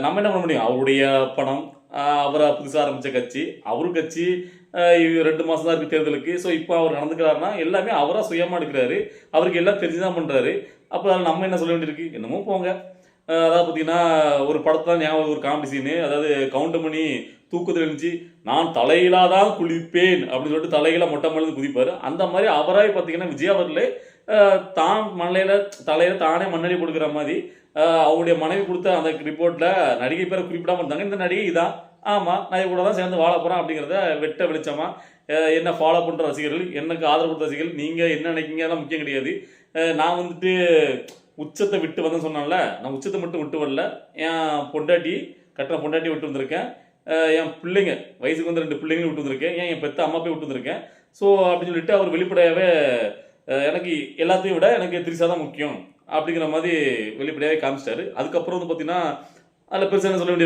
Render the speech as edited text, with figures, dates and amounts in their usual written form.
நம்ம என்ன பண்ண முடியும்? அவருடைய பணம், அவரா புதுசா ஆரம்பிச்ச கட்சி, அவரு கட்சி 2 மாசம் தான் இருக்கு தேர்தலுக்கு. ஸோ, இப்ப அவர் நடந்துக்கிறாருன்னா, எல்லாமே அவரா சுயமா எடுக்குறாரு. அவருக்கு எல்லாம் தெரிஞ்சு தான் பண்றாரு. அப்ப அதுல நம்ம என்ன சொல்ல வேண்டியிருக்கு? என்னமோ போங்க. அதாவது பார்த்தீங்கன்னா, ஒரு படத்துல ஞாபகம் ஒரு காமெடி சீனு. அதாவது கவுண்டமணி தூக்கத்துல எழுந்துச்சு, "நான் தலையிலா தான் குளிப்பேன்" அப்படின்னு சொல்லிட்டு தலைகீழா மொட்டை மாடிலருந்து குதிப்பாரு. அந்த மாரி அவராவே பார்த்தீங்கன்னா, விஜய் அவர்களே தான் தலையில தானே மண்ணள்ளி கொடுக்குற மாரி, அவருடைய மனைவி குடுத்த அந்த ரிப்போர்ட்ல நடிகை பேர குறிப்பிடாம இருந்தாங்க. இந்த நடிகை இதான். ஆமா, நான் இவ கூட தான் சேர்ந்து வாழப் போறேன் அப்படிங்கிறத வெட்ட வெளிச்சமா, என்ன ஃபாலோ பண்ற ரசிகர்கள், எனக்கு ஆதரவு குடுத்த ரசிகர்கள், நீங்க என்ன நினைக்கிறீங்க அதெல்லாம் முக்கியம் கிடையாது. நான் வந்துட்டு உச்சத்த விட்டு வந்தேன்னு சொன்னேன்ல, நான் உச்சத்த மட்டும் விட்டு வரல. என் பொண்டாட்டி, கட்டின பொண்டாட்டிய விட்டு வந்திருக்கேன். என் பிள்ளைங்க, வயசுக்கு வந்த 2 பிள்ளைங்களையும் விட்டு வந்திருக்கேன். என் பெத்த அம்மா அப்பயும் விட்டு வந்திருக்கேன். ஸோ, அப்படின்னு சொல்லிட்டு அவர் வெளிப்படையாவே எனக்கு எல்லாத்தையும் விட எனக்கு திரிஷா தான் முக்கியம். அப்படிங்கிற மாரி வெளிப்படையாவே காமிச்சிட்டாரு. அதுக்கப்புறம் வந்து பார்த்தீங்கன்னா, அதில பெருசா என்ன சொல்ல வேண்டியது